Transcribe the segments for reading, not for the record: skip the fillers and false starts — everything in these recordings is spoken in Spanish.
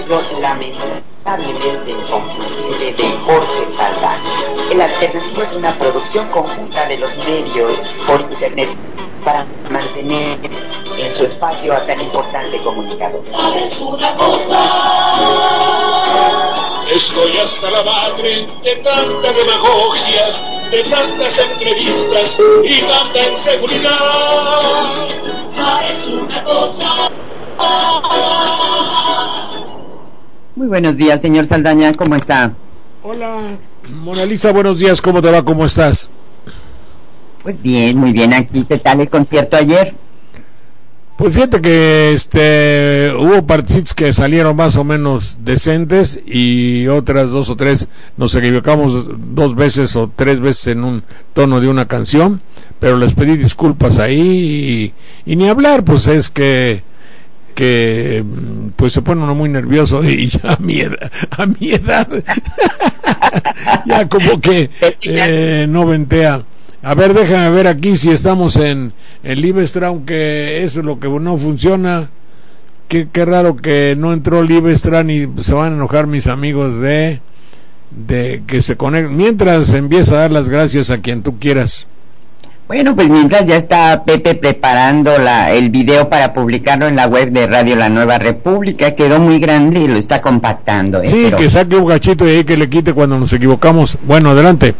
pero lamentablemente incompresible de Jorge Saldaña. El Alternativo es una producción conjunta de los medios por internet para mantener en su espacio a tan importante comunicador. ¿Sabes una cosa? Estoy hasta la madre de tanta demagogia, de tantas entrevistas y tanta inseguridad. ¿Sabes una cosa? Muy buenos días, señor Saldaña, ¿cómo está? Hola, Mona Lisa, buenos días, ¿cómo te va? ¿Cómo estás? Pues bien, muy bien aquí. ¿Qué tal el concierto ayer? Pues fíjate que hubo partecitas que salieron más o menos decentes y otras dos o tres nos equivocamos 2 veces o 3 veces en un tono de una canción, pero les pedí disculpas ahí y ni hablar, pues es que pues se pone uno muy nervioso y ya a mi edad ya como que no ventea. A ver, déjame ver aquí si estamos en Livestra, aunque eso es lo que no funciona. Qué raro que no entró Livestra y se van a enojar mis amigos de que se conecten. Mientras empieza a dar las gracias a quien tú quieras. Bueno, pues mientras ya está Pepe preparando el video para publicarlo en la web de Radio La Nueva República, quedó muy grande y lo está compactando. Sí, pero que saque un gachito y ahí que le quite cuando nos equivocamos. Bueno, adelante.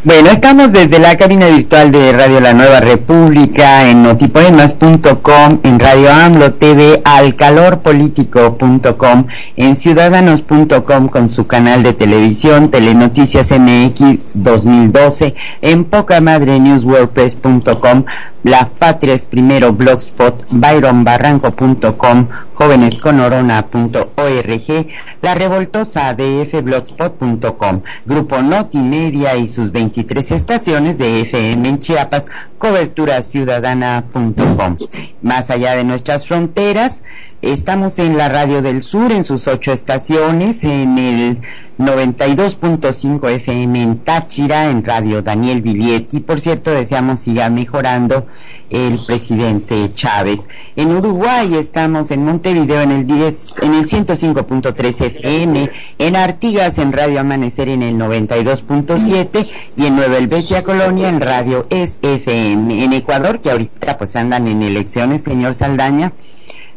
Bueno, estamos desde la cabina virtual de Radio La Nueva República, en notipoemas.com, en Radio AMLO TV, alcalorpolitico.com, en ciudadanos.com con su canal de televisión, Telenoticias MX 2012, en Poca Madre News WordPress.com, La Patria es Primero Blogspot, byronbarranco.com, jovenesconorona.org, La Revoltosa ADF Blogspot.com, Grupo Notimedia y sus 23 estaciones de FM en Chiapas, coberturaciudadana.com. Más allá de nuestras fronteras, estamos en la Radio del Sur, en sus 8 estaciones, en el 92.5 FM en Táchira, en Radio Daniel Villietti. Por cierto, deseamos siga mejorando el presidente Chávez. En Uruguay estamos en Montevideo en el 105.3 FM, en Artigas en Radio Amanecer en el 92.7 y en Nueva Helvecia Colonia en Radio FM. En Ecuador, que ahorita pues andan en elecciones, señor Saldaña,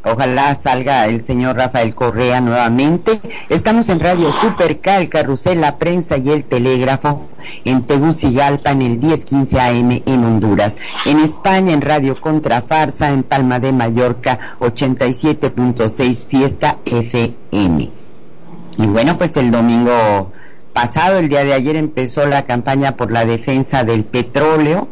ojalá salga el señor Rafael Correa nuevamente. Estamos en Radio Superca, el Carrusel, la Prensa y el Telégrafo, en Tegucigalpa en el 1015 AM en Honduras. En España en Radio Contrafarsa, en Palma de Mallorca 87.6 Fiesta FM. Y bueno, pues el domingo pasado, el día de ayer, empezó la campaña por la defensa del petróleo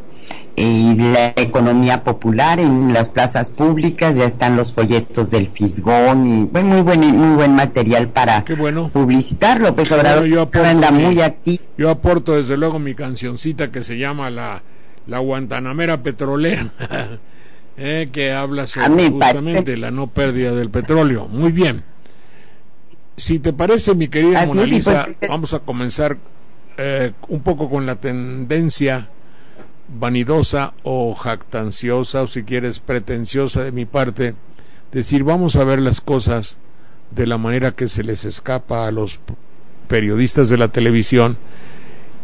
y la economía popular en las plazas públicas. Ya están los folletos del Fisgón y muy buen material para publicitarlo. Pues Obrador anda muy activo. Yo aporto desde luego mi cancioncita que se llama la Guantanamera Petrolera que habla sobre justamente la no pérdida del petróleo. Muy bien, si te parece, mi querida Mona Lisa, vamos a comenzar un poco con la tendencia vanidosa o jactanciosa, o si quieres pretenciosa de mi parte, decir vamos a ver las cosas de la manera que se les escapa a los periodistas de la televisión,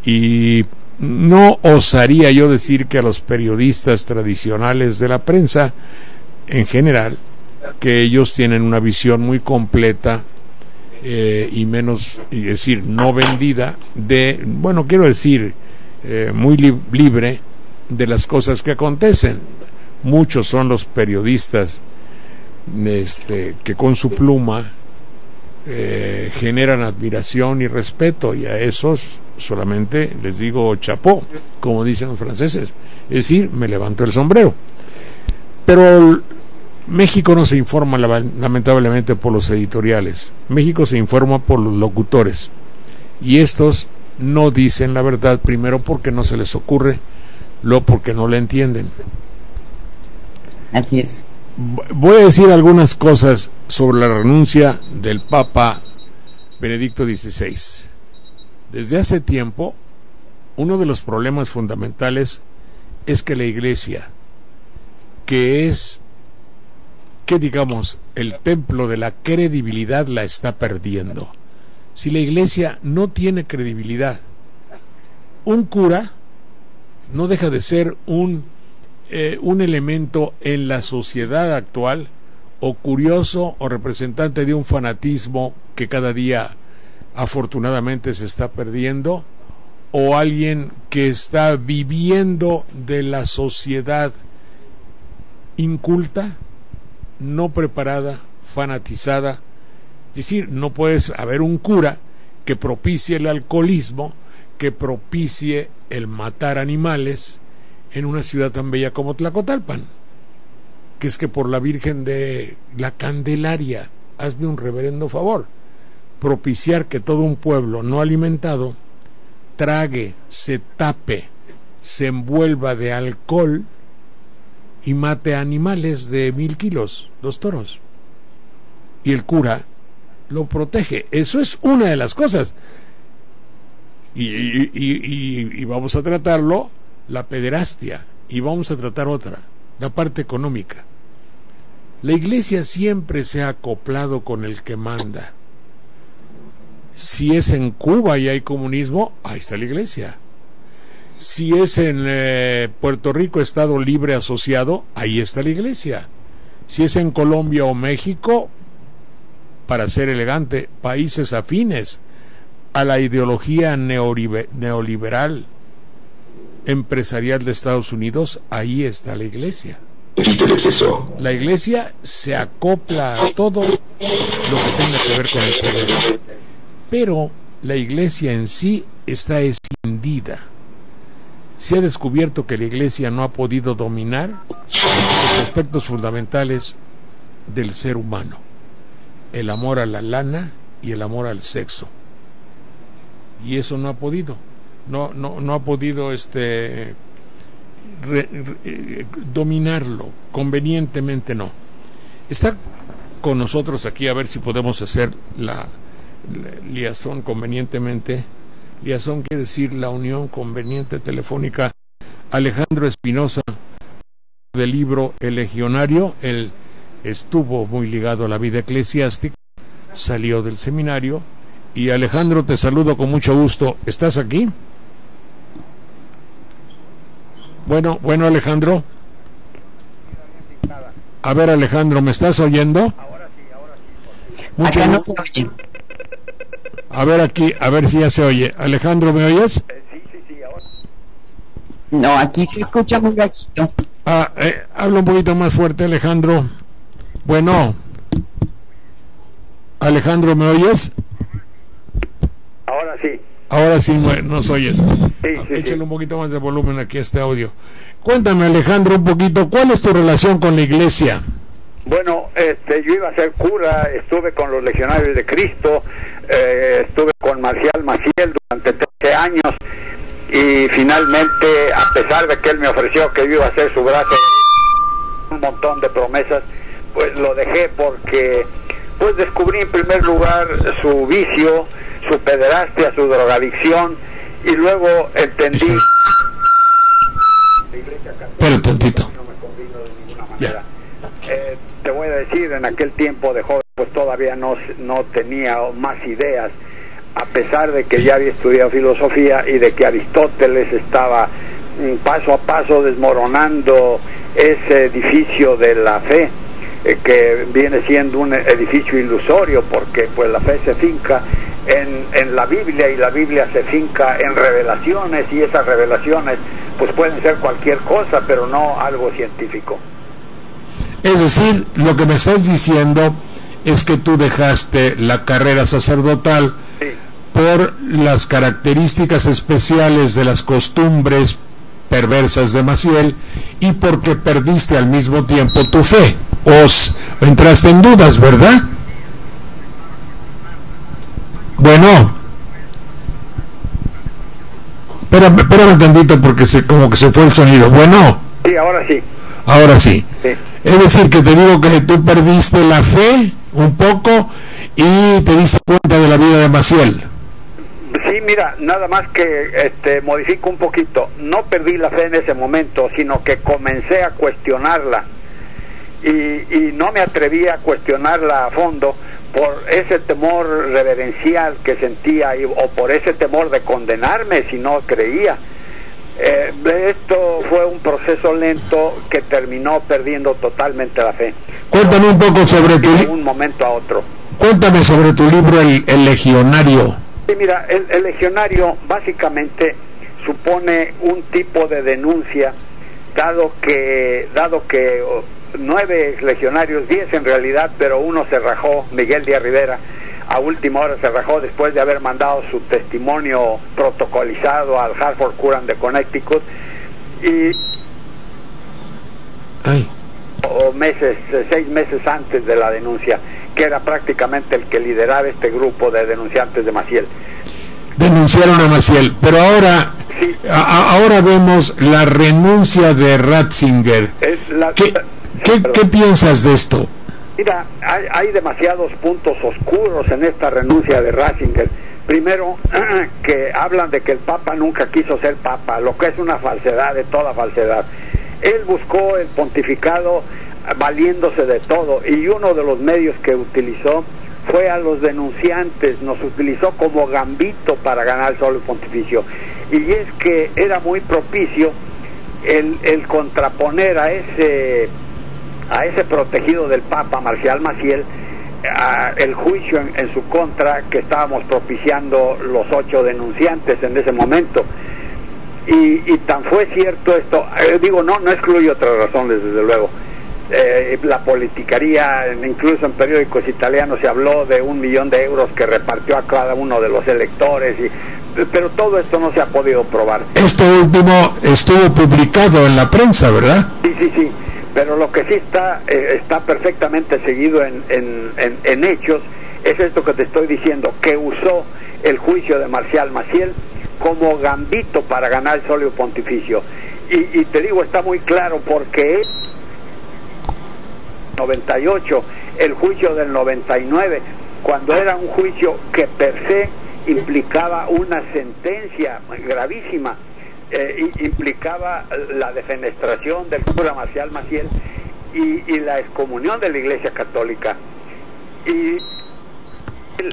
y no osaría yo decir que a los periodistas tradicionales de la prensa en general, que ellos tienen una visión muy completa y menos, y decir, no vendida de, bueno, quiero decir, muy libre de las cosas que acontecen. Muchos son los periodistas que con su pluma generan admiración y respeto, y a esos solamente les digo chapó, como dicen los franceses, es decir, me levanto el sombrero. Pero México no se informa lamentablemente por los editoriales, México se informa por los locutores, y estos no dicen la verdad, primero porque no se les ocurre, luego porque no la entienden. Así es. Voy a decir algunas cosas sobre la renuncia del Papa Benedicto XVI. Desde hace tiempo, uno de los problemas fundamentales es que la Iglesia, que es que, digamos, el templo de la credibilidad la está perdiendo. Si la iglesia no tiene credibilidad, un cura no deja de ser un elemento en la sociedad actual, o curioso, o representante de un fanatismo que cada día afortunadamente se está perdiendo, o alguien que está viviendo de la sociedad inculta, no preparada, fanatizada. Es decir, no puedes haber un cura que propicie el alcoholismo, que propicie el matar animales en una ciudad tan bella como Tlacotalpan. Que es que por la Virgen de la Candelaria, hazme un reverendo favor, propiciar que todo un pueblo no alimentado trague, se tape, se envuelva de alcohol y mate animales de 1000 kilos, los toros, y el cura lo protege. Eso es una de las cosas, y vamos a tratarlo, la pederastia, y vamos a tratar otra, la parte económica. La iglesia siempre se ha acoplado con el que manda. Si es en Cuba y hay comunismo, ahí está la iglesia. Si es en Puerto Rico, Estado Libre Asociado, ahí está la iglesia. Si es en Colombia o México, para ser elegante, países afines a la ideología neoliberal empresarial de Estados Unidos, ahí está la iglesia. La iglesia se acopla a todo lo que tenga que ver con el poder, pero la iglesia en sí está escindida. Se ha descubierto que la iglesia no ha podido dominar los aspectos fundamentales del ser humano: el amor a la lana y el amor al sexo, y eso no ha podido, no ha podido dominarlo convenientemente. No está con nosotros aquí, a ver si podemos hacer la liazón convenientemente. Liazón quiere decir la unión conveniente telefónica. Alejandro Espinosa, del libro El Legionario. Él estuvo muy ligado a la vida eclesiástica, salió del seminario. Y Alejandro, te saludo con mucho gusto. ¿Estás aquí? Bueno, Alejandro. A ver, Alejandro, ¿me estás oyendo? Ahora sí. Acá no se oye. A ver aquí, a ver si ya se oye. Alejandro, ¿me oyes? Sí, ahora. No, aquí se escucha muy bajito. Habla un poquito más fuerte, Alejandro. Bueno. Alejandro, ¿me oyes? Ahora sí. Ahora sí nos oyes. Sí. Échale un poquito más de volumen aquí a este audio. Cuéntame, Alejandro, un poquito, ¿cuál es tu relación con la iglesia? Bueno, yo iba a ser cura, estuve con los Legionarios de Cristo, estuve con Marcial Maciel durante 13 años, y finalmente, a pesar de que él me ofreció que yo iba a ser su brazo, un montón de promesas, pues lo dejé porque pues descubrí en primer lugar su vicio, su pederastia, su drogadicción, y luego entendí. Pero tantito. No me convino de ninguna manera. Te voy a decir, en aquel tiempo de joven pues todavía no tenía más ideas, a pesar de que ya había estudiado filosofía y de que Aristóteles estaba paso a paso desmoronando ese edificio de la fe, que viene siendo un edificio ilusorio, porque pues la fe se finca en la Biblia, y la Biblia se finca en revelaciones, y esas revelaciones pues pueden ser cualquier cosa, pero no algo científico. Es decir, lo que me estás diciendo es que tú dejaste la carrera sacerdotal, sí, por las características especiales de las costumbres perversas de Maciel, y porque perdiste al mismo tiempo tu fe, o entraste en dudas, ¿verdad? Bueno, espérame tantito, porque como que se fue el sonido. Bueno. Sí, ahora sí. Ahora sí. Sí. Es decir, que te digo que tú perdiste la fe un poco y te diste cuenta de la vida de Maciel. Sí, mira, nada más que modifico un poquito. No perdí la fe en ese momento, sino que comencé a cuestionarla. y no me atrevía a cuestionarla a fondo por ese temor reverencial que sentía o por ese temor de condenarme si no creía. Esto fue un proceso lento que terminó perdiendo totalmente la fe. Cuéntame un poco sobre tu de un momento a otro. Cuéntame sobre tu libro El Legionario. Sí, mira, el Legionario básicamente supone un tipo de denuncia, dado que 9 legionarios, 10 en realidad, pero uno se rajó, Miguel Díaz Rivera, a última hora se rajó después de haber mandado su testimonio protocolizado al Hartford Courant de Connecticut, y 6 meses antes de la denuncia, que era prácticamente el que lideraba este grupo de denunciantes de Maciel. Denunciaron a Maciel, pero ahora sí. Ahora vemos la renuncia de Ratzinger. ¿Qué piensas de esto? Mira, hay demasiados puntos oscuros en esta renuncia de Ratzinger. Primero, que hablan de que el Papa nunca quiso ser Papa, lo que es una falsedad de toda falsedad. Él buscó el pontificado valiéndose de todo, y uno de los medios que utilizó fue a los denunciantes, nos utilizó como gambito para ganar el solo pontificio. Y es que era muy propicio el contraponer a ese protegido del Papa, Marcial Maciel, el juicio en su contra que estábamos propiciando los 8 denunciantes en ese momento. Y tan fue cierto esto, no excluye otras razones, desde luego. La politicaría, incluso en periódicos italianos se habló de 1 millón de euros que repartió a cada uno de los electores, pero todo esto no se ha podido probar. Esto último estuvo publicado en la prensa, ¿verdad? Sí, pero lo que sí está perfectamente seguido en hechos es esto que te estoy diciendo, que usó el juicio de Marcial Maciel como gambito para ganar el solio pontificio. Y te digo, está muy claro, porque 98, el juicio del 99, cuando era un juicio que per se implicaba una sentencia gravísima, implicaba la defenestración del cura Marcial Maciel y la excomunión de la Iglesia Católica. Y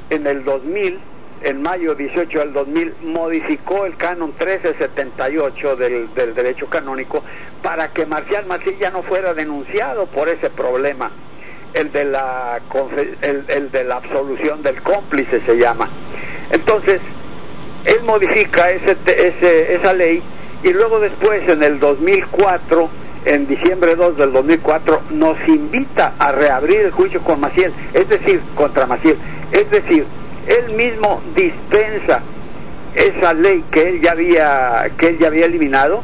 en el 2000, en mayo 18 del 2000, modificó el canon 1378 del derecho canónico para que Marcial Maciel ya no fuera denunciado por ese problema, el de la absolución del cómplice se llama. Entonces él modifica esa ley, y luego después, en el 2004, en diciembre 2 del 2004, nos invita a reabrir el juicio con Maciel, es decir, contra Maciel. Es decir, él mismo dispensa esa ley que él ya había eliminado,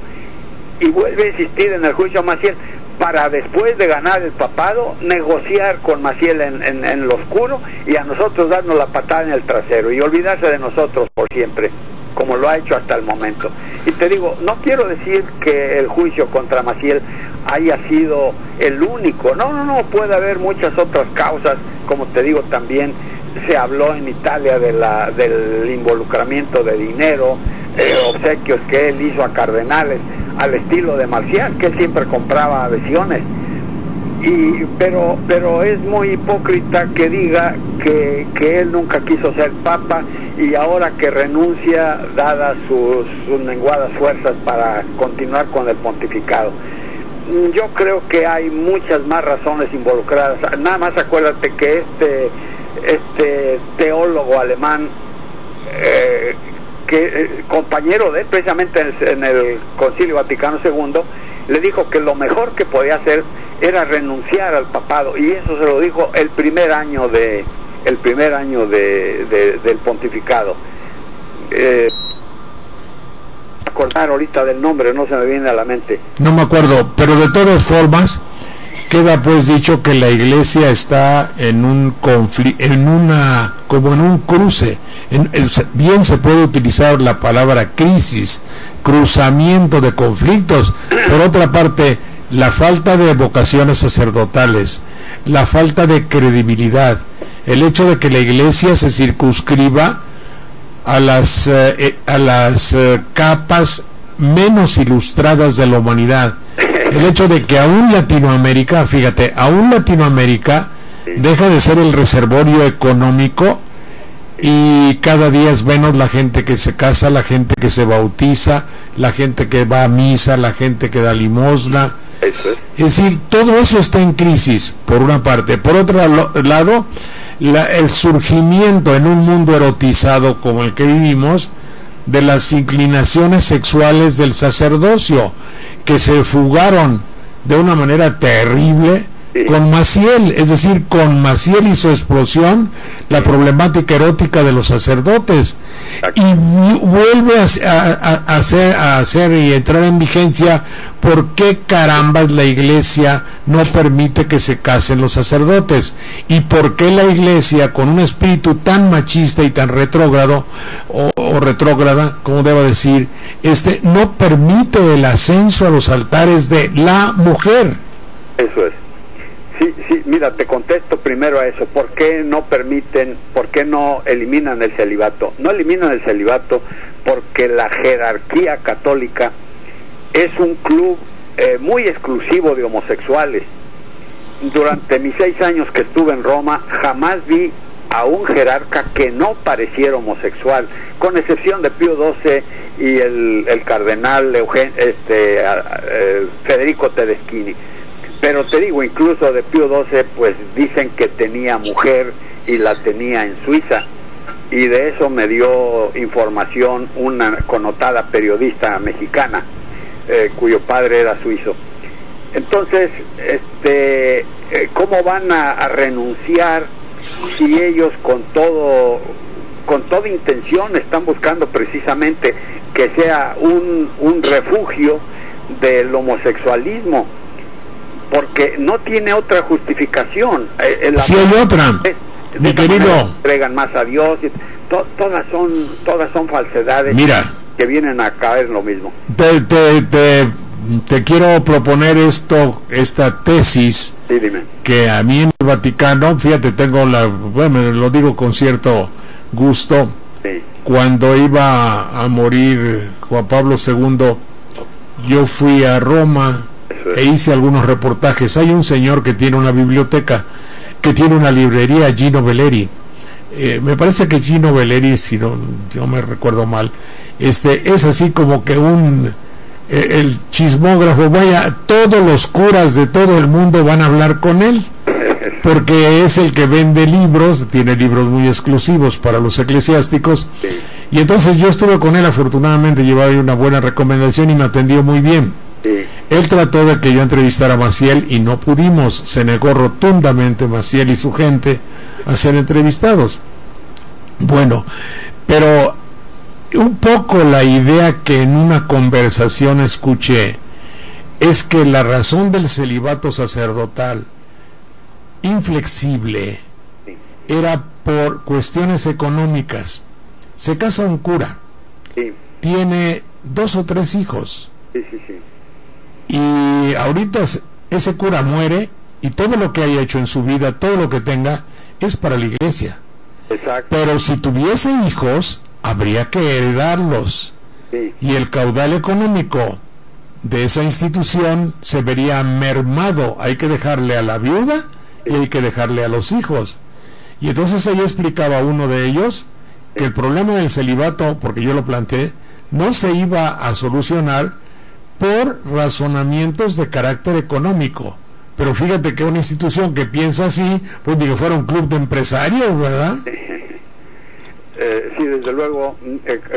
y vuelve a insistir en el juicio a Maciel para, después de ganar el papado, negociar con Maciel en lo oscuro, y a nosotros darnos la patada en el trasero y olvidarse de nosotros por siempre, como lo ha hecho hasta el momento. Y te digo, no quiero decir que el juicio contra Maciel haya sido el único, no, puede haber muchas otras causas. Como te digo, también se habló en Italia del involucramiento de dinero, obsequios que él hizo a cardenales, al estilo de Marcial, que él siempre compraba adhesiones. Pero es muy hipócrita que diga que él nunca quiso ser papa, y ahora que renuncia, dadas sus menguadas fuerzas para continuar con el pontificado. Yo creo que hay muchas más razones involucradas. Nada más acuérdate que este teólogo alemán, compañero de él precisamente en el Concilio Vaticano II, le dijo que lo mejor que podía hacer era renunciar al papado, y eso se lo dijo el primer año del pontificado. Acordar ahorita del nombre, no se me viene a la mente. No me acuerdo, pero de todas formas queda pues dicho que la Iglesia está en un conflicto, como en un cruce. Bien se puede utilizar la palabra crisis, cruzamiento de conflictos. Por otra parte, la falta de vocaciones sacerdotales, la falta de credibilidad, el hecho de que la Iglesia se circunscriba a las capas menos ilustradas de la humanidad, El hecho de que aún Latinoamérica, fíjate, aún Latinoamérica deja de ser el reservorio económico y cada día es menos la gente que se casa, la gente que se bautiza, la gente que va a misa, la gente que da limosna. Es decir, todo eso está en crisis, por una parte. Por otro lado, el surgimiento en un mundo erotizado como el que vivimos de las inclinaciones sexuales del sacerdocio, que se fugaron de una manera terrible con Maciel. Es decir, con Maciel y su explosión, la problemática erótica de los sacerdotes, y vuelve a hacer y entrar en vigencia por qué carambas la Iglesia no permite que se casen los sacerdotes, y por qué la Iglesia, con un espíritu tan machista y tan retrógrado o retrógrada, como debo decir, no permite el ascenso a los altares de la mujer. Eso es. Sí, mira, te contesto primero a eso. ¿Por qué no eliminan el celibato? No eliminan el celibato porque la jerarquía católica es un club muy exclusivo de homosexuales. Durante mis 6 años que estuve en Roma, jamás vi a un jerarca que no pareciera homosexual, con excepción de Pío XII y el cardenal Federico Tedeschini. Pero te digo, incluso de Pío XII, pues dicen que tenía mujer y la tenía en Suiza, y de eso me dio información una connotada periodista mexicana, cuyo padre era suizo. Entonces, ¿cómo van a renunciar si ellos con toda intención están buscando precisamente que sea un refugio del homosexualismo? Porque no tiene otra justificación. Sí hay otra, mi querido. Entregan más a Dios. Todas son falsedades. Mira, que vienen a caer lo mismo. Te quiero proponer esta tesis. Sí, dime. Que a mí en el Vaticano, fíjate, bueno, lo digo con cierto gusto. Sí. Cuando iba a morir Juan Pablo II, yo fui a Roma e hice algunos reportajes. Hay un señor que tiene una biblioteca, que tiene una librería, Gino Belleri. Me parece que Gino Belleri, si no me recuerdo mal, es así como que el chismógrafo. Vaya, todos los curas de todo el mundo van a hablar con él, porque es el que vende libros, tiene libros muy exclusivos para los eclesiásticos. Y entonces yo estuve con él, afortunadamente llevaba una buena recomendación y me atendió muy bien. Él trató de que yo entrevistara a Maciel y no pudimos. Se negó rotundamente Maciel y su gente a ser entrevistados. Bueno, pero un poco la idea que en una conversación escuché es que la razón del celibato sacerdotal inflexible era por cuestiones económicas. Se casa un cura, tiene 2 o 3 hijos, y ahorita ese cura muere y todo lo que haya hecho en su vida, todo lo que tenga, es para la iglesia. Exacto. Pero si tuviese hijos, habría que heredarlos, y el caudal económico de esa institución se vería mermado. Hay que dejarle a la viuda y hay que dejarle a los hijos. Y entonces ella explicaba a uno de ellos que el problema del celibato, porque yo lo planteé, no se iba a solucionar por razonamientos de carácter económico. Pero fíjate que una institución que piensa así, pues digo, fuera un club de empresarios, ¿verdad? Sí, desde luego,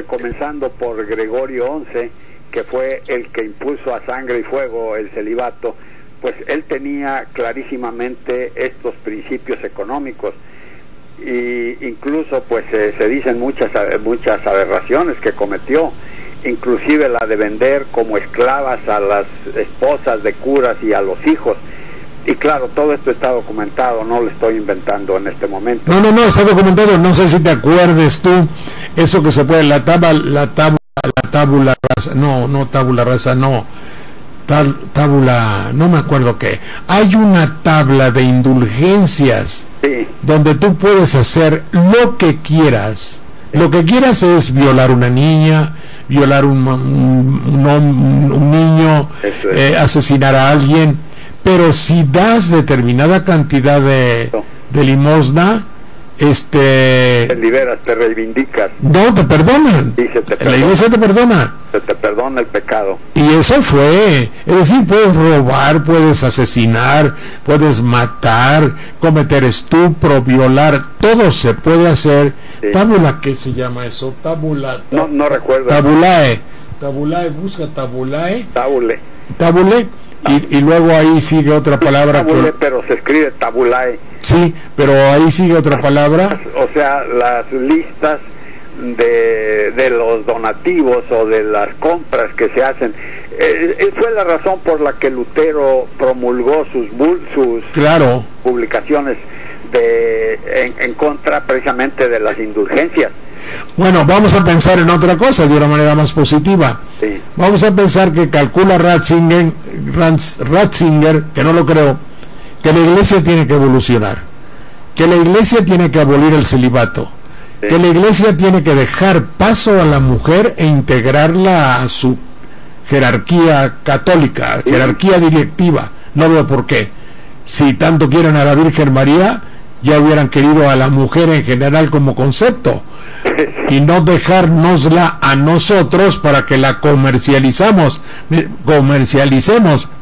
comenzando por Gregorio XI, que fue el que impuso a sangre y fuego el celibato, pues él tenía clarísimamente estos principios económicos, y incluso pues se dicen muchas aberraciones que cometió, inclusive la de vender como esclavas a las esposas de curas y a los hijos. Y claro, todo esto está documentado, no lo estoy inventando en este momento. No, está documentado. No sé si te acuerdes tú, eso que se puede, la tabula rasa, tabula, no me acuerdo qué. Hay una tabla de indulgencias, donde tú puedes hacer lo que quieras. Lo que quieras es violar una niña, violar un niño, asesinar a alguien, pero si das determinada cantidad de limosna, te liberas, te reivindicas. No, te perdonan. La iglesia te perdona. Se te perdona el pecado. Y eso fue, es decir, puedes robar, puedes asesinar, puedes matar, cometer estupro, violar, todo se puede hacer. Sí. Tabula, ¿qué se llama eso? Tabula. No recuerdo. Tabulae, busca tabulae. Tabule. Y luego ahí sigue otra palabra. Tabule, pero se escribe tabulae. Sí, pero ahí sigue otra palabra. O sea, las listas de los donativos o de las compras que se hacen. Fue la razón por la que Lutero promulgó sus publicaciones en contra precisamente de las indulgencias. Bueno, vamos a pensar en otra cosa de una manera más positiva. Sí. Vamos a pensar que calcula Ratzinger, que no lo creo, que la iglesia tiene que evolucionar, que la iglesia tiene que abolir el celibato, sí, que la iglesia tiene que dejar paso a la mujer e integrarla a su jerarquía católica, sí, jerarquía directiva. No veo por qué. Si tanto quieren a la Virgen María, ya hubieran querido a la mujer en general como concepto y no dejárnosla a nosotros para que la comercialicemos. ¿Me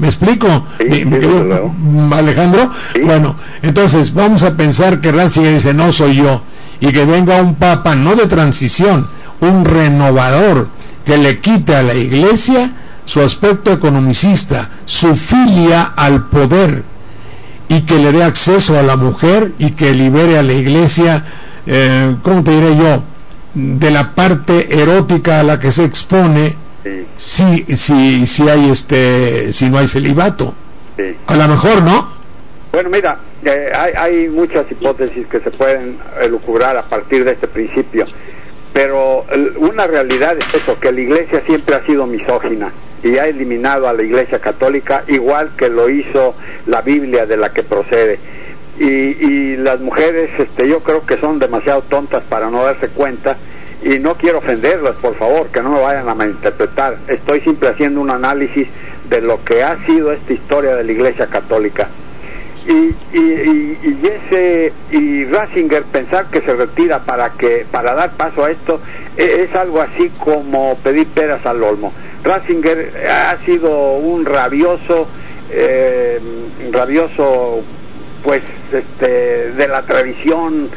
explico? Sí, Alejandro, sí. Bueno, entonces vamos a pensar que Ratzinger dice no soy yo, y que venga un papa no de transición, un renovador, que le quite a la iglesia su aspecto economicista, su filia al poder, y que le dé acceso a la mujer y que libere a la iglesia, ¿cómo te diré yo?, de la parte erótica a la que se expone, sí. si no hay celibato. Sí. A lo mejor, ¿no? Bueno, mira, hay muchas hipótesis que se pueden elucubrar a partir de este principio, pero una realidad es eso, que la iglesia siempre ha sido misógina y ha eliminado a la iglesia católica, igual que lo hizo la Biblia de la que procede. Y las mujeres, yo creo que son demasiado tontas para no darse cuenta, y no quiero ofenderlas, por favor, que no me vayan a malinterpretar. Estoy siempre haciendo un análisis de lo que ha sido esta historia de la iglesia católica. Y Ratzinger pensar que se retira para dar paso a esto es algo así como pedir peras al olmo. Ratzinger ha sido un rabioso pues de la tradición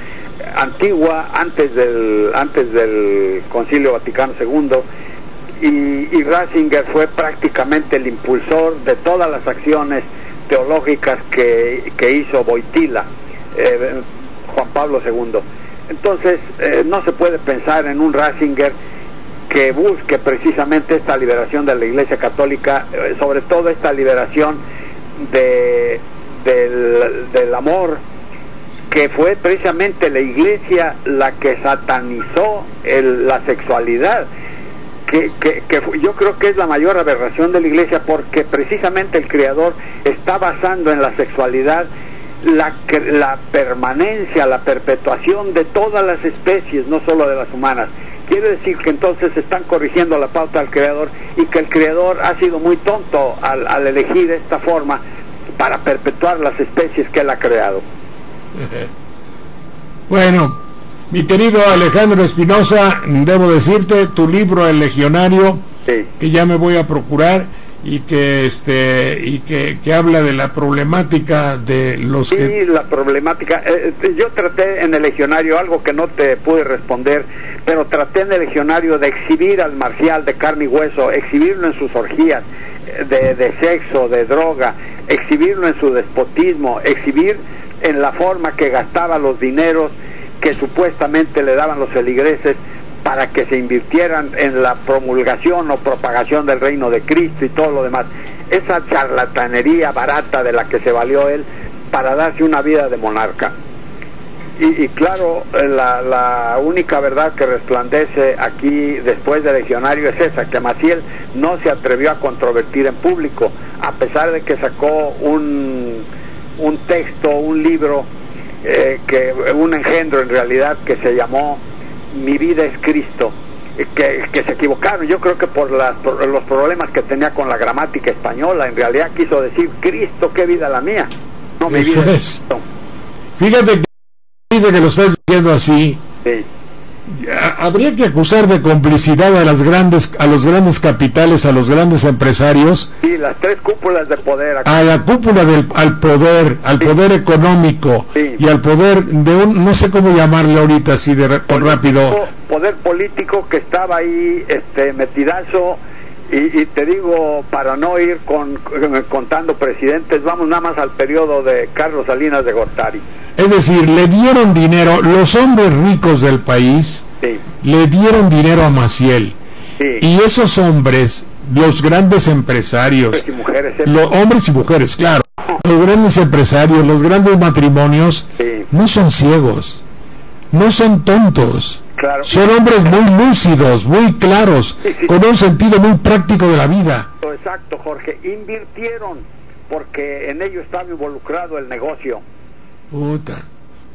antigua, antes del Concilio Vaticano II, y Ratzinger fue prácticamente el impulsor de todas las acciones teológicas que hizo Wojtyla, Juan Pablo II. Entonces no se puede pensar en un Ratzinger que busque precisamente esta liberación de la Iglesia Católica, sobre todo esta liberación del amor, que fue precisamente la Iglesia la que satanizó la sexualidad, que yo creo que es la mayor aberración de la Iglesia, porque precisamente el Creador está basando en la sexualidad la permanencia, la perpetuación de todas las especies, no solo de las humanas. Quiere decir que entonces están corrigiendo la pauta del Creador, y que el Creador ha sido muy tonto al elegir esta forma para perpetuar las especies que él ha creado. Bueno, mi querido Alejandro Espinosa, debo decirte, tu libro El Legionario, sí, que ya me voy a procurar, y que habla de la problemática de los la problemática. Yo traté en El Legionario algo que no te pude responder, pero traté en El Legionario de exhibir al marcial de carne y hueso, exhibirlo en sus orgías de sexo, de droga, exhibirlo en su despotismo, exhibir en la forma que gastaba los dineros que supuestamente le daban los feligreses para que se invirtieran en la promulgación o propagación del reino de Cristo y todo lo demás. Esa charlatanería barata de la que se valió él para darse una vida de monarca. Y claro, la única verdad que resplandece aquí después de Legionario es esa, que Maciel no se atrevió a controvertir en público, a pesar de que sacó un texto, un libro, un engendro en realidad, que se llamó Mi vida es Cristo, que se equivocaron. Yo creo que por los problemas que tenía con la gramática española, en realidad quiso decir Cristo, qué vida la mía. No me Eso es. Fíjate que lo estás diciendo así. Sí. Habría que acusar de complicidad a los grandes capitales, a los grandes empresarios. Sí, las tres cúpulas de poder. A la cúpula al poder económico, sí, y al poder de un, no sé cómo llamarle ahorita así rápido. Poder político que estaba ahí metidazo. Y te digo, para no ir contando presidentes, vamos nada más al periodo de Carlos Salinas de Gortari. Es decir, le dieron dinero, los hombres ricos del país, sí, le dieron dinero a Maciel. Sí. Y esos hombres, los grandes empresarios, hombres y mujeres, claro, los grandes empresarios, los grandes matrimonios, sí, no son ciegos, no son tontos. Claro. Son hombres muy lúcidos, muy claros, sí, sí, con un sentido muy práctico de la vida. Exacto, Jorge. Invirtieron porque en ello estaba involucrado el negocio. Puta.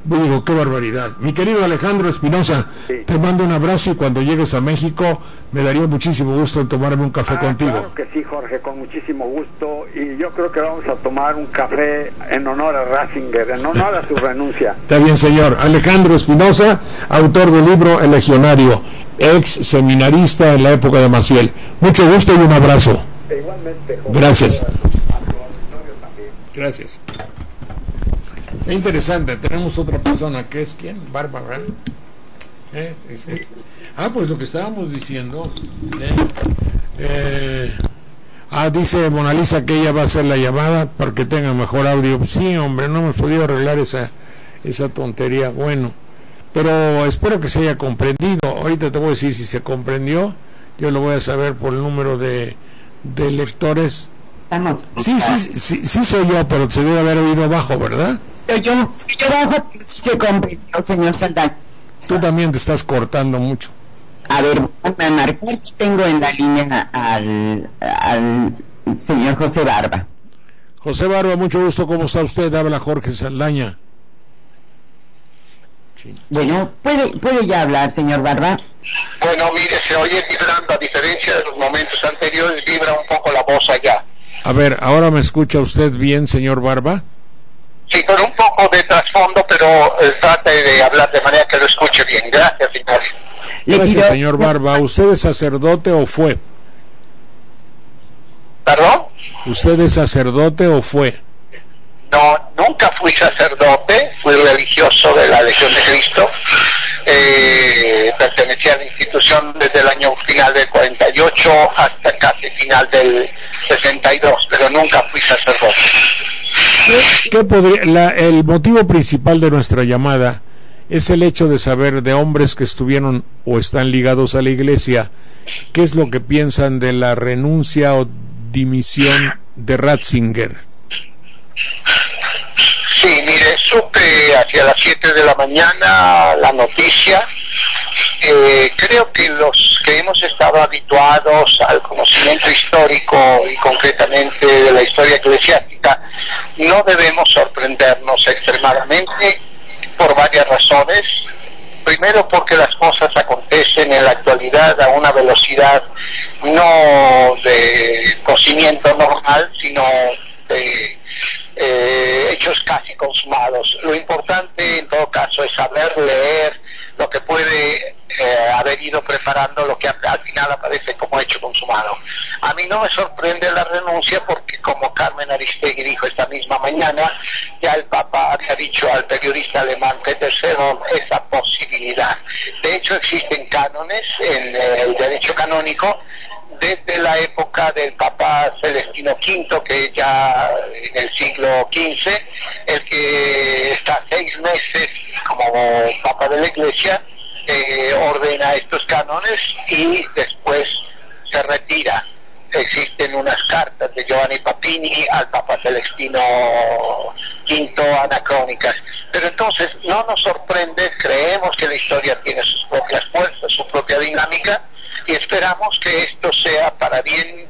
Digo, qué barbaridad. Mi querido Alejandro Espinosa, sí, te mando un abrazo y cuando llegues a México me daría muchísimo gusto en tomarme un café contigo. Claro que sí, Jorge, con muchísimo gusto. Y yo creo que vamos a tomar un café en honor a Ratzinger, en honor a su renuncia. Está bien, señor. Alejandro Espinosa, autor del libro El Legionario, ex seminarista en la época de Maciel. Mucho gusto y un abrazo. Igualmente, Jorge. Gracias. Gracias. Es interesante, tenemos otra persona que es ¿quién? Bárbara. Pues lo que estábamos diciendo. Dice Mona Lisa que ella va a hacer la llamada para que tenga mejor audio. Sí, hombre, no hemos podido arreglar esa tontería. Bueno, pero espero que se haya comprendido. Ahorita te voy a decir si se comprendió. Yo lo voy a saber por el número de lectores. Sí soy yo, pero se debe haber oído bajo, ¿verdad? Yo bajo, se comprendió, señor Saldaña. Tú también te estás cortando mucho. A ver, a marcar, tengo en la línea al señor José Barba. José Barba, mucho gusto, ¿cómo está usted? Habla Jorge Saldaña. Sí. Bueno, ¿puede ya hablar, señor Barba? Bueno, mire, se oye vibrando, a diferencia de los momentos anteriores, vibra un poco la voz allá. A ver, ¿ahora me escucha usted bien, señor Barba? Sí, con un poco de trasfondo, pero trate de hablar de manera que lo escuche bien. Gracias, señor. Gracias, señor Barba. ¿Usted es sacerdote o fue? ¿Perdón? ¿Usted es sacerdote o fue? No, nunca fui sacerdote, fui religioso de la Legión de Cristo. Pertenecía a la institución desde el año final del 48 hasta casi final del 62, pero nunca fui sacerdote. El motivo principal de nuestra llamada es el hecho de saber de hombres que estuvieron o están ligados a la iglesia, qué es lo que piensan de la renuncia o dimisión de Ratzinger. Sí, mire, supe hacia las 7 de la mañana la noticia. Creo que los que hemos estado habituados al conocimiento histórico y concretamente de la historia eclesiástica no debemos sorprendernos extremadamente por varias razones. Primero, porque las cosas acontecen en la actualidad a una velocidad no de cocimiento normal, sino de hechos casi consumados. Lo importante en todo caso es saber leer lo que puede haber ido preparando lo que al final aparece como hecho consumado. A mí no me sorprende la renuncia porque, como Carmen Aristegui dijo esta misma mañana, ya el Papa había dicho al periodista alemán Peter Sedon esa posibilidad. De hecho, existen cánones en el derecho canónico desde la época del Papa Celestino V, que ya en el siglo XV, el que está 6 meses como Papa de la Iglesia, ordena estos cánones y después se retira. Existen unas cartas de Giovanni Papini al Papa Celestino V anacrónicas. Pero entonces no nos sorprende, creemos que la historia tiene sus propias fuerzas, su propia dinámica, y esperamos que esto sea para bien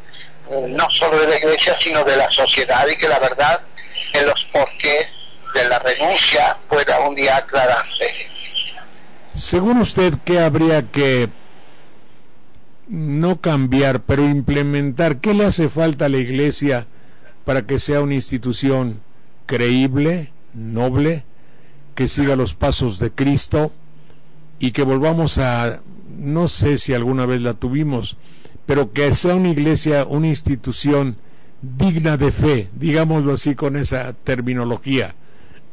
no solo de la Iglesia sino de la sociedad, y que la verdad en los porqués de la renuncia pueda un día aclararse. Según usted, ¿qué habría que no cambiar, pero implementar. ¿Qué le hace falta a la Iglesia para que sea una institución creíble, noble, que siga los pasos de Cristo y que volvamos a, no sé si alguna vez la tuvimos, pero que sea una iglesia, una institución digna de fe, digámoslo así con esa terminología,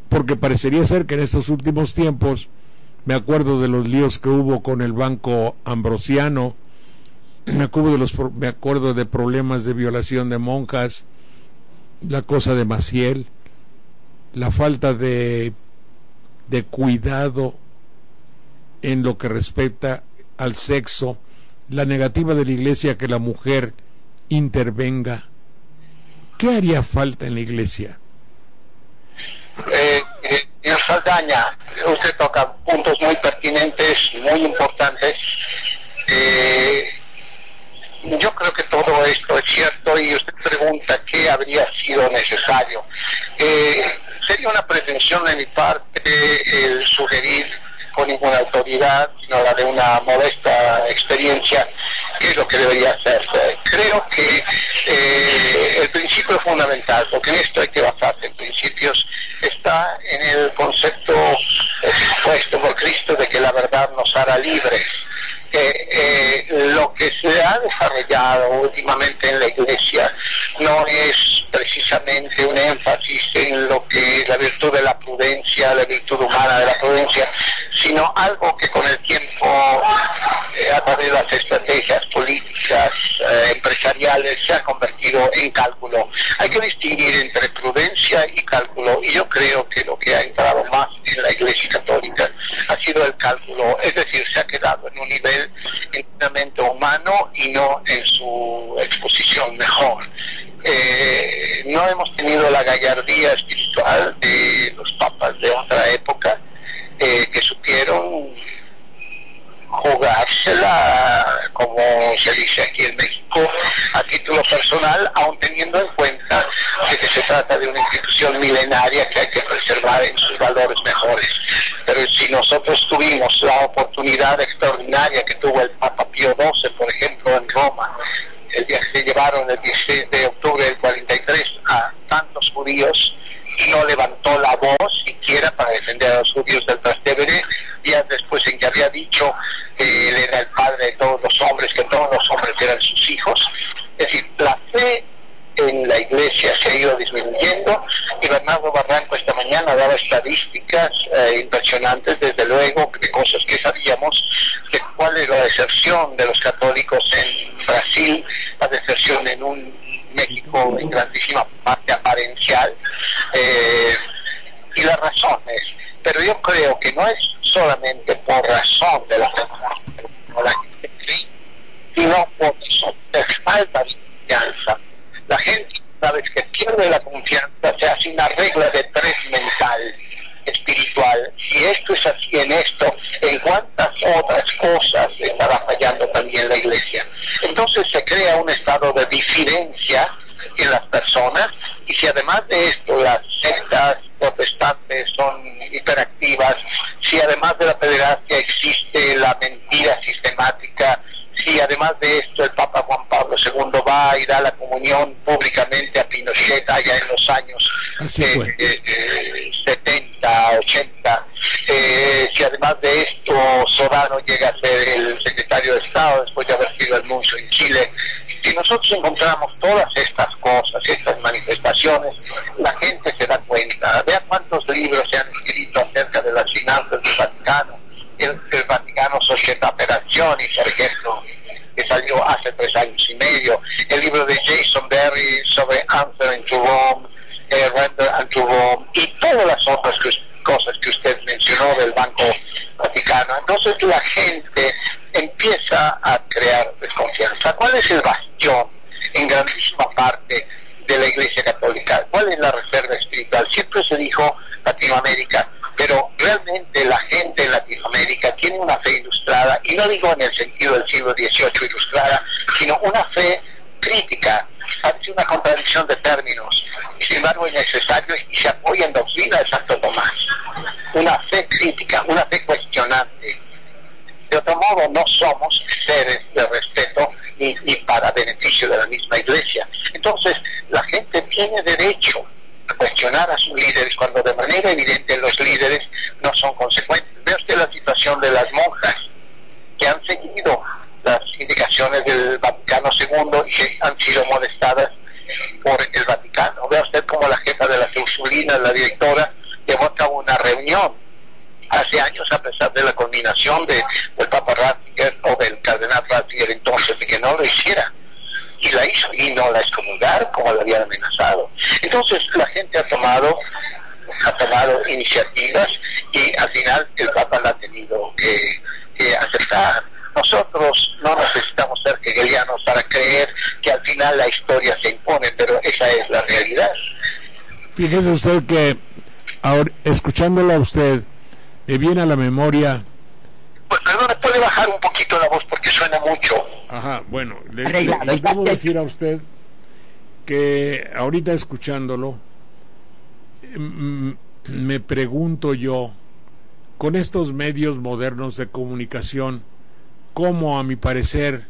porque parecería ser que en estos últimos tiempos, me acuerdo de los líos que hubo con el Banco Ambrosiano, me acuerdo de problemas de violación de monjas, la cosa de Maciel, la falta de cuidado en lo que respecta al sexo, la negativa de la Iglesia que la mujer intervenga. ¿Qué haría falta en la Iglesia? Señor Saldaña, usted toca puntos muy pertinentes, muy importantes. Yo creo que todo esto es cierto y usted pregunta qué habría sido necesario. Sería una pretensión de mi parte el sugerir con ninguna autoridad, sino la de una modesta experiencia, qué es lo que debería hacerse. Creo que el principio fundamental, porque en esto hay que basarse en principios, está en el concepto expuesto por Cristo de que la verdad nos hará libres. Lo que se ha desarrollado últimamente en la Iglesia no es precisamente un énfasis en lo que la virtud de la prudencia, la virtud humana de la prudencia, sino algo que con el tiempo, a través de las estrategias políticas, empresariales, se ha convertido en cálculo. Hay que distinguir entre prudencia y cálculo, y yo creo que lo que ha entrado más en la Iglesia Católica ha sido el cálculo, es decir, se ha quedado en un nivel enteramente humano y no en su exposición mejor. No hemos tenido la gallardía espiritual de los papas de otra época, que supieron jugársela, como se dice aquí en México, a título personal, aun teniendo en cuenta de que se trata de una institución milenaria que hay que preservar en sus valores mejores. Pero si nosotros tuvimos la oportunidad extraordinaria que tuvo el Papa Pío XII, por ejemplo, en Roma, el día que se llevaron el 16 de octubre del 43 a tantos judíos, y no levantó la voz siquiera para defender a los judíos del Trastevere, días después en que había dicho que él era el padre de todos los hombres, que todos los hombres eran sus hijos. Es decir, la fe en la Iglesia se ha ido disminuyendo, y Bernardo Barranco esta mañana daba estadísticas impresionantes, desde luego, de cosas que sabíamos, de cuál es la deserción de los católicos en Brasil, la deserción en un México en grandísima parte aparencial, y las razones, pero yo creo que no es solamente por razón de la gente cree, sino por falta de confianza. La gente, una vez que pierde la confianza, se hace una regla de tres mental, espiritual. Si esto es así en esto, ¿en cuántas otras cosas estará fallando también la Iglesia? Entonces se crea un estado de diferencia en las personas, y si además de esto las sectas protestantes son hiperactivas, si además de la pederastia existe la mentira sistemática, si además de esto el Papa Juan Pablo II va y da la comunión públicamente a Pinochet allá en los años 70, 80, si además de esto Solano llega a ser el secretario de Estado después de haber sido el nuncio en Chile, si nosotros encontramos todas estas cosas, estas manifestaciones, la gente se da cuenta. Vea cuántos libros se han escrito acerca de las finanzas del Vaticano, el Vaticano Società Operazioni, por ejemplo, que salió hace 3 años y medio, el libro de Jason Berry sobre Answer to Rome, Render unto Rome, y todas las otras cosas que usted mencionó del Banco Vaticano. Entonces la gente empieza a crear desconfianza. ¿Cuál es el bastión en grandísima parte de la Iglesia Católica? ¿Cuál es la reserva espiritual? Siempre se dijo Latinoamérica, pero realmente la gente en Latinoamérica tiene una fe ilustrada, y no digo en el sentido del siglo XVIII ilustrada, sino una fe crítica. Parece una contradicción de términos, y sin embargo es necesario, y se apoya en doctrina de Santo Tomás. Una fe crítica, una fe cuestionante. De otro modo, no somos seres de respeto ni para beneficio de la misma Iglesia. Entonces, la gente tiene derecho a cuestionar a sus líderes cuando de manera evidente los líderes no son consecuentes. Ve usted la situación de las monjas que han seguido las indicaciones del Vaticano II y que han sido molestadas por el Vaticano. Vea usted como la jefa de las Ursulinas, la directora, llevó a cabo una reunión hace años a pesar de la culminación del Papa Ratzinger o del Cardenal Ratzinger entonces de que no lo hiciera, y la hizo y no la excomulgaron como la habían amenazado. Entonces la gente ha tomado iniciativas y al final el Papa la ha tenido que aceptar. Nosotros no necesitamos ser hegelianos para creer que al final la historia se impone, pero esa es la realidad. Fíjese usted que ahora, escuchándolo a usted, me viene a la memoria... Pues, perdón, ¿puede bajar un poquito la voz porque suena mucho? Ajá, bueno, le puedo decir a usted que ahorita escuchándolo, me pregunto yo, con estos medios modernos de comunicación, cómo a mi parecer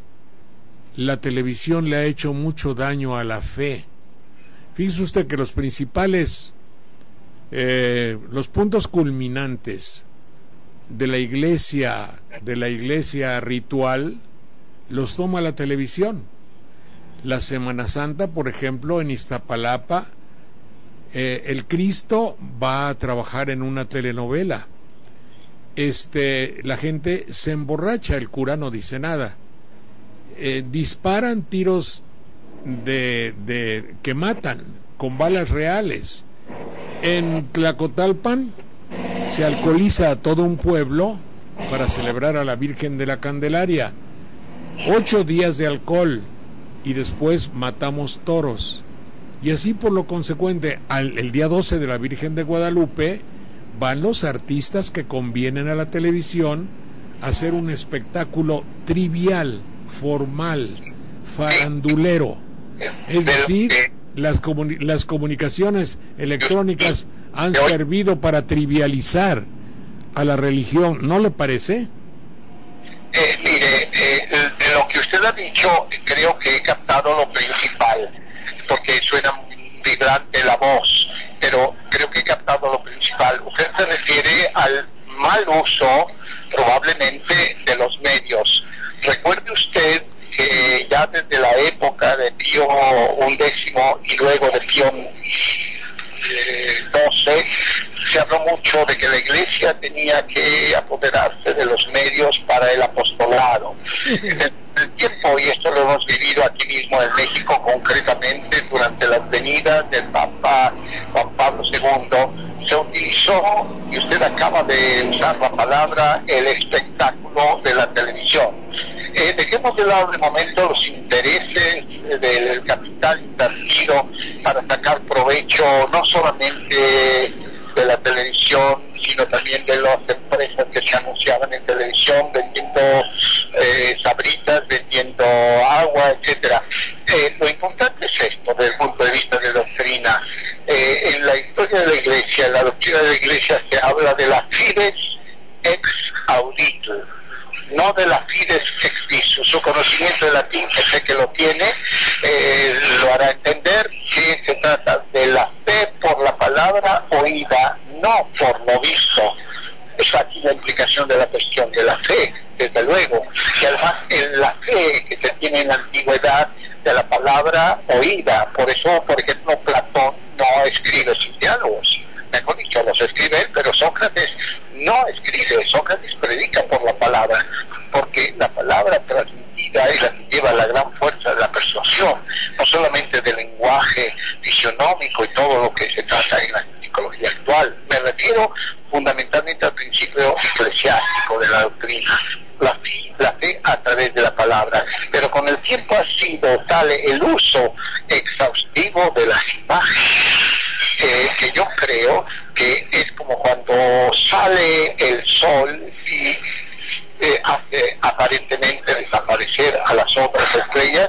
la televisión le ha hecho mucho daño a la fe. Fíjese usted que los principales, los puntos culminantes de la iglesia ritual, los toma la televisión. La Semana Santa, por ejemplo, en Iztapalapa, el Cristo va a trabajar en una telenovela. La gente se emborracha, el cura no dice nada. Disparan tiros que matan con balas reales. En Tlacotalpan se alcoholiza a todo un pueblo para celebrar a la Virgen de la Candelaria. 8 días de alcohol y después matamos toros. Y así por lo consecuente, el día 12 de la Virgen de Guadalupe van los artistas que convienen a la televisión a hacer un espectáculo trivial, formal, farandulero. Es decir, las comunicaciones electrónicas han servido para trivializar a la religión, ¿no le parece? Mire, de lo que usted ha dicho, creo que he captado lo principal, porque suena vibrante la voz, pero creo que he captado lo principal. Usted se refiere al mal uso, probablemente, de los medios. Recuerde usted que ya desde la época de Pío XI y luego de Pío XII, se habló mucho de que la Iglesia tenía que apoderarse de los medios para el apostolado. En el tiempo, y esto lo hemos vivido aquí mismo en México concretamente durante las venidas del Papa Juan Pablo II, se utilizó, y usted acaba de usar la palabra, el espectáculo de la televisión. Dejemos de lado de momento los intereses del capital invertido para sacar provecho no solamente de la televisión, sino también de las empresas que se anunciaban en televisión vendiendo sabritas, vendiendo agua, etcétera. Lo importante es esto desde el punto de vista de doctrina. En la historia de la Iglesia, en la doctrina de la Iglesia, se habla de la fides ex auditur, no de la fides ex visu. Su conocimiento de latín, que sé que lo tiene, lo hará entender que se trata de la fe por la palabra oída, no por lo visto. Es aquí la implicación de la cuestión de la fe, desde luego, y además en la fe que se tiene en la antigüedad de la palabra oída. Por eso, por ejemplo, Platón no escribe sus diálogos, mejor dicho, los escribe él, pero Sócrates no escribe. Sócrates predica por la palabra, porque la palabra transmitida es la que lleva la gran fuerza de la persuasión, no solamente del lenguaje fisionómico y todo lo que se trata en la psicología actual. Me refiero fundamentalmente al principio eclesiástico de la doctrina, la fe a través de la palabra. Pero con el tiempo ha sido tal el uso exhaustivo de las imágenes, que yo creo que es como cuando sale el sol y hace aparentemente desaparecer a las otras estrellas.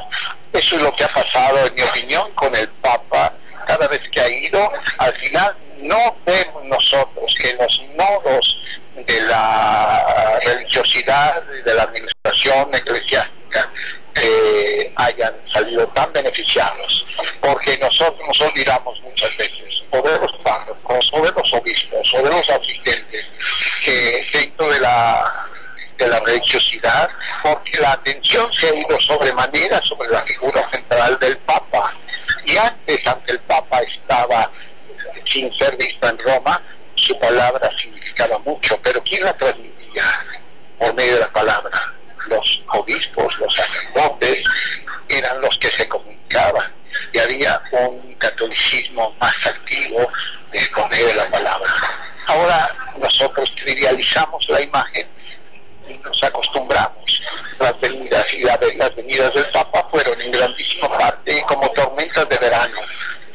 Eso es lo que ha pasado, en mi opinión, con el Papa. Cada vez que ha ido, al final no vemos nosotros que los nodos de la religiosidad, de la administración eclesiástica, hayan salido tan beneficiados, porque nosotros nos olvidamos muchas veces, o de los párrocos, o de los obispos, o de los asistentes, que dentro de la religiosidad, porque la atención se ha ido sobremanera sobre la figura central del Papa, y antes, aunque el Papa estaba sin ser visto en Roma, su palabra significaba mucho, pero ¿quién la transmitía por medio de la palabra? Los obispos, los sacerdotes, eran los que se comunicaban, y había un catolicismo más activo por medio de la palabra. Ahora nosotros trivializamos la imagen y nos acostumbramos. Las venidas las venidas del Papa fueron en grandísima parte como tormentas de verano,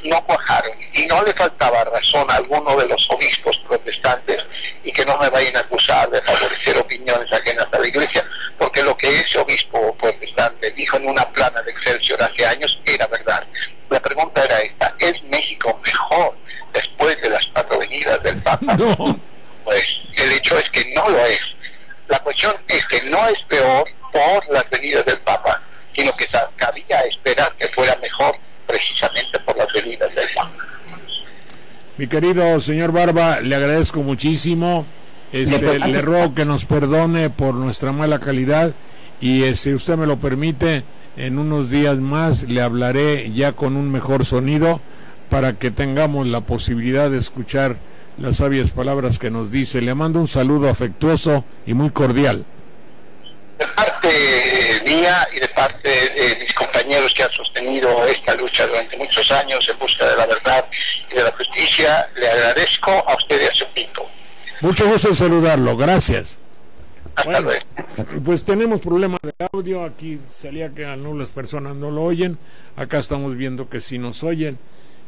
no cuajaron, y no le faltaba razón a alguno de los obispos protestantes, y que no me vayan a acusar de favorecer opiniones ajenas a la Iglesia, porque lo que ese obispo protestante dijo en una plana de Excelsior hace años era verdad. La pregunta era esta: ¿es México mejor después de las 4 venidas del Papa? No. Pues el hecho es que no lo es. La cuestión es que no es peor por las venidas del Papa, sino que cabía esperar que fuera mejor precisamente por las venidas del Papa. Mi querido señor Barba, le agradezco muchísimo. Le ruego que nos perdone por nuestra mala calidad, y si usted me lo permite, en unos días más le hablaré ya con un mejor sonido, para que tengamos la posibilidad de escuchar las sabias palabras que nos dice. Le mando un saludo afectuoso y muy cordial. De parte mía y de parte de mis compañeros que han sostenido esta lucha durante muchos años en busca de la verdad y de la justicia, le agradezco a usted y a su equipo. Mucho gusto en saludarlo, gracias. Hasta luego. Pues tenemos problemas de audio, aquí salía que algunas personas no lo oyen, acá estamos viendo que sí nos oyen.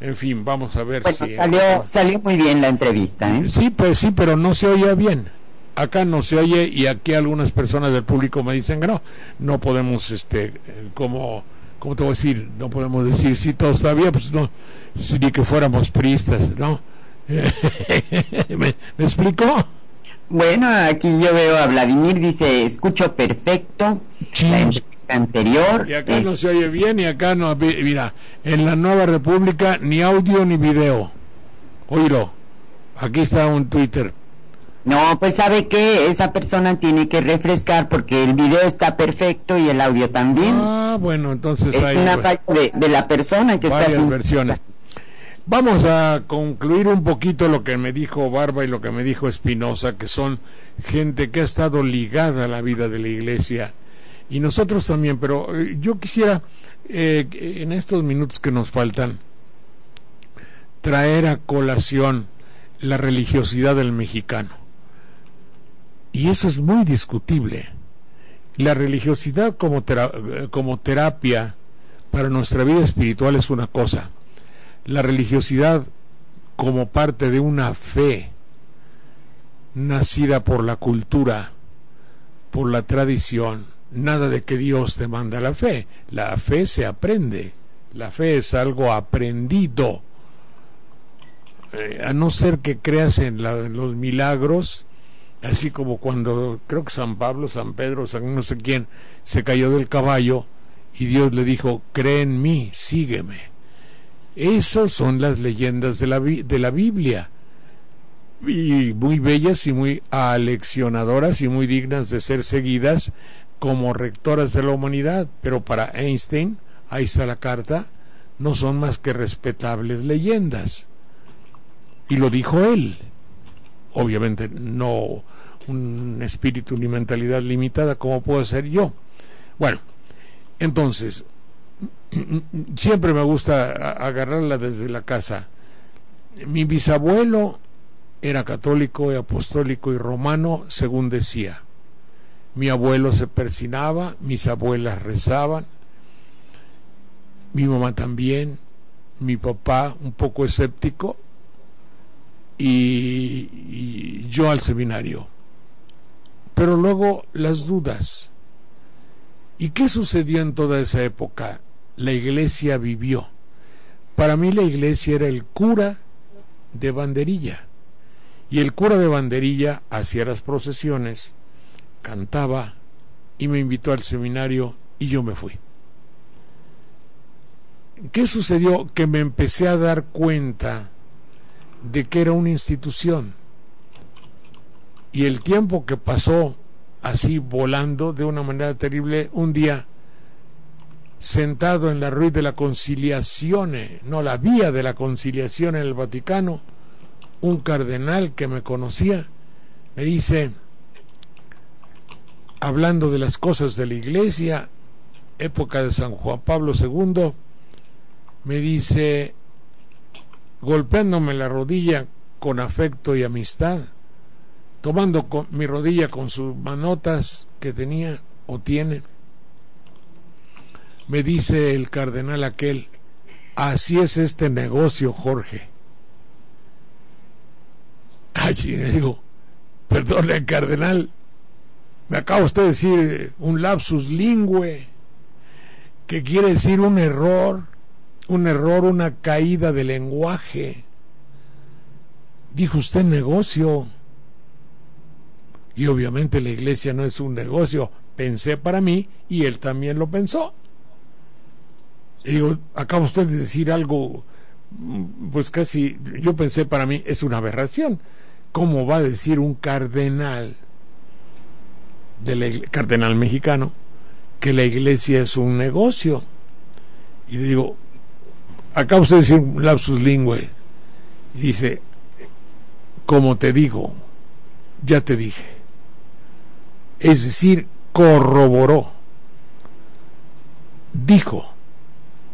En fin, vamos a ver si... Salió muy bien la entrevista, ¿eh? Sí, pues sí, pero no se oye bien. Acá no se oye, y aquí algunas personas del público me dicen que no podemos, ¿cómo te voy a decir? No podemos decir sí, todo está bien, pues no, ni que fuéramos priistas, ¿no? ¿Me explicó? Bueno, aquí yo veo a Vladimir, dice, escucho perfecto la entrevista anterior. Y acá no se oye bien, y acá no, mira, en la Nueva República ni audio ni video. Oílo, aquí está un Twitter. No, pues sabe que esa persona tiene que refrescar, porque el video está perfecto y el audio también. Ah, bueno, entonces es una falla de la persona que varias está haciendo versiones. Vamos a concluir un poquito lo que me dijo Barba y lo que me dijo Espinosa, que son gente que ha estado ligada a la vida de la Iglesia, y nosotros también, pero yo quisiera en estos minutos que nos faltan traer a colación la religiosidad del mexicano, y eso es muy discutible. La religiosidad como terapia para nuestra vida espiritual es una cosa. La religiosidad como parte de una fe nacida por la cultura, por la tradición, nada de que Dios te manda la fe. La fe se aprende, la fe es algo aprendido, a no ser que creas en los milagros, así como cuando creo que San Pablo, San Pedro, San no sé quién se cayó del caballo y Dios le dijo: cree en mí, sígueme. Esas son las leyendas de la Biblia, y muy bellas y muy aleccionadoras y muy dignas de ser seguidas como rectoras de la humanidad. Pero para Einstein, ahí está la carta, no son más que respetables leyendas, y lo dijo él. Obviamente no un espíritu ni mentalidad limitada como puedo ser yo. Bueno, entonces siempre me gusta agarrarla desde la casa. Mi bisabuelo era católico y apostólico y romano, según decía. Mi abuelo se persinaba, mis abuelas rezaban, mi mamá también, mi papá un poco escéptico, y yo al seminario. Pero luego las dudas. ¿Y qué sucedió en toda esa época? La iglesia vivió. Para mí la iglesia era el cura de banderilla, y el cura de banderilla hacía las procesiones, cantaba y me invitó al seminario, y yo me fui. ¿qué sucedió? Que me empecé a dar cuenta de que era una institución, y el tiempo que pasó así volando de una manera terrible. Un día, sentado en la Ruiz de la Conciliación, no, la Vía de la Conciliación en el Vaticano, un cardenal que me conocía me dice, hablando de las cosas de la Iglesia, época de San Juan Pablo II, me dice, golpeándome la rodilla con afecto y amistad, tomando mi rodilla con sus manotas que tenía o tiene, me dice el cardenal aquel, así es este negocio, Jorge. Ay, le digo, perdone, cardenal, me acaba usted de decir un lapsus lingüe, que quiere decir un error, una caída de lenguaje. Dijo usted negocio. Y obviamente la iglesia no es un negocio, pensé para mí, y él también lo pensó. Y digo, acaba usted de decir algo, pues casi, yo pensé para mí, es una aberración. ¿Cómo va a decir un cardenal, cardenal mexicano, que la iglesia es un negocio? Y le digo, acaba usted de decir un lapsus lingüe. Y dice, como te digo, ya te dije. Es decir, corroboró, dijo,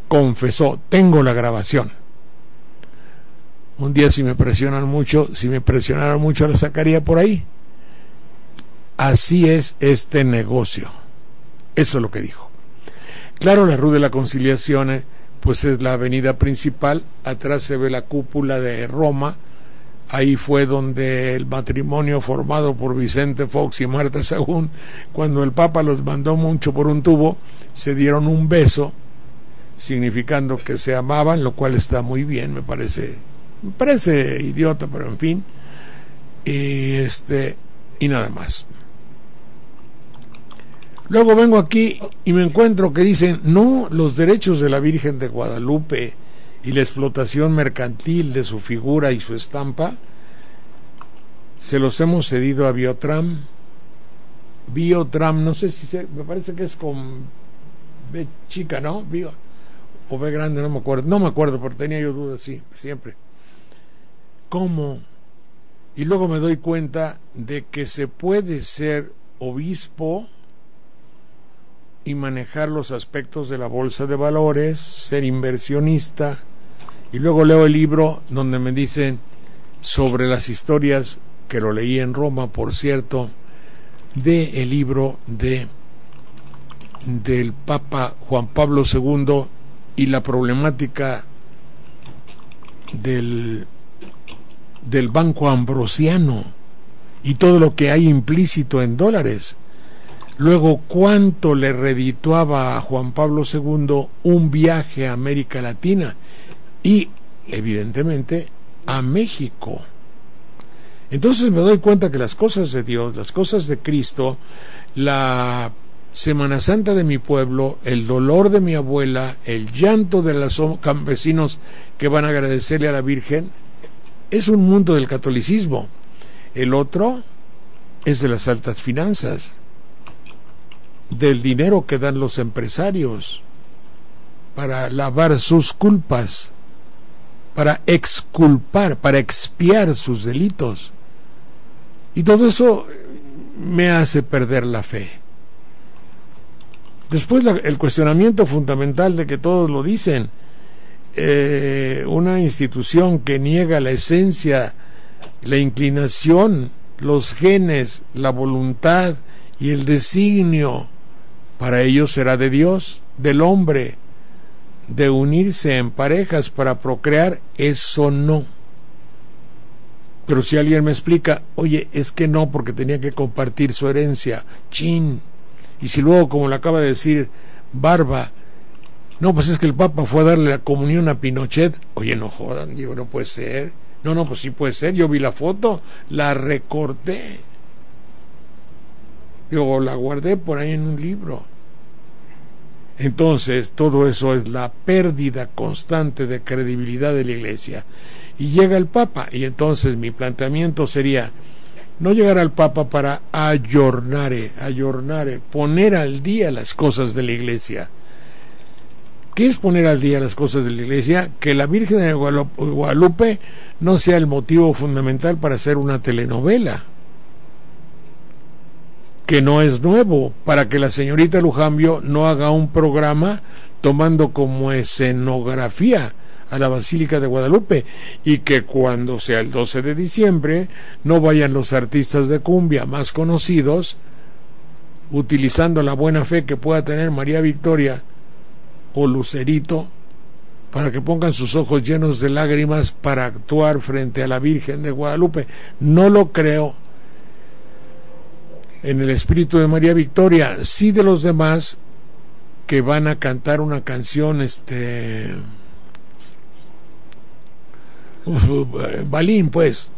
confesó, tengo la grabación. Un día si me presionaron mucho la sacaría por ahí. Así es este negocio. Eso es lo que dijo. Claro, la Ruiz de la Conciliación, pues es la avenida principal, atrás se ve la cúpula de Roma. Ahí fue donde el matrimonio formado por Vicente Fox y Marta Sahagún, cuando el Papa los mandó mucho por un tubo, se dieron un beso, significando que se amaban, lo cual está muy bien, me parece idiota, pero en fin. Y nada más. Luego vengo aquí y me encuentro que dicen, no, los derechos de la Virgen de Guadalupe y la explotación mercantil de su figura y su estampa se los hemos cedido a Biotram. Biotram, no sé si me parece que es con B chica, ¿no? Bio, o B grande, no me acuerdo, porque tenía yo dudas, sí, siempre. ¿Cómo? Y luego me doy cuenta de que se puede ser obispo y manejar los aspectos de la bolsa de valores, ser inversionista. Y luego leo el libro donde me dicen sobre las historias, que lo leí en Roma, por cierto, del libro del Papa Juan Pablo II y la problemática del Banco Ambrosiano y todo lo que hay implícito en dólares. Luego, cuánto le redituaba a Juan Pablo II un viaje a América Latina y, evidentemente, a México. Entonces me doy cuenta que las cosas de Dios, las cosas de Cristo, la Semana Santa de mi pueblo, el dolor de mi abuela, el llanto de los campesinos que van a agradecerle a la Virgen, es un mundo del catolicismo. El otro es de las altas finanzas, del dinero que dan los empresarios para lavar sus culpas, para exculpar, para expiar sus delitos. Y todo eso me hace perder la fe. Después el cuestionamiento fundamental de que todos lo dicen, una institución que niega la esencia, la inclinación, los genes, la voluntad y el designio, para ellos será de Dios, del hombre, de unirse en parejas para procrear, eso no. Pero si alguien me explica, oye, es que no, porque tenía que compartir su herencia, chin. Y si luego, como le acaba de decir Barba, no, pues es que el Papa fue a darle la comunión a Pinochet, oye, no jodan, digo, no puede ser. No, pues sí puede ser, yo vi la foto, la recorté, digo, la guardé por ahí en un libro. Entonces, todo eso es la pérdida constante de credibilidad de la Iglesia. Y llega el Papa, y entonces mi planteamiento sería no llegar al Papa para ayornare, poner al día las cosas de la Iglesia. ¿Qué es poner al día las cosas de la Iglesia? Que la Virgen de Guadalupe no sea el motivo fundamental para hacer una telenovela, que no es nuevo, para que la señorita Lujambio no haga un programa tomando como escenografía a la Basílica de Guadalupe, y que cuando sea el 12 de diciembre no vayan los artistas de cumbia más conocidos, utilizando la buena fe que pueda tener María Victoria o Lucerito, para que pongan sus ojos llenos de lágrimas para actuar frente a la Virgen de Guadalupe. No lo creo en el espíritu de María Victoria, sí de los demás que van a cantar una canción balín, pues,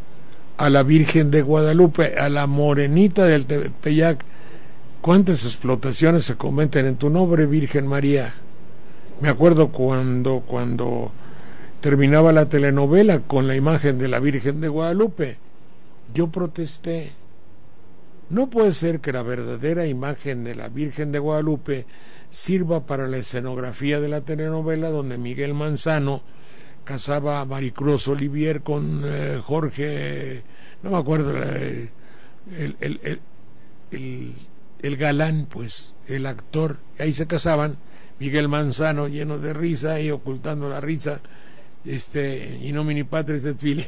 a la Virgen de Guadalupe, a la morenita del Tepeyac. ¿Cuántas explotaciones se cometen en tu nombre, Virgen María? Me acuerdo cuando terminaba la telenovela con la imagen de la Virgen de Guadalupe, yo protesté. No puede ser que la verdadera imagen de la Virgen de Guadalupe sirva para la escenografía de la telenovela, donde Miguel Manzano casaba a Maricruz Olivier con Jorge, no me acuerdo, el galán, pues, el actor. Ahí se casaban, Miguel Manzano lleno de risa y ocultando la risa, in nomine Patris et Filii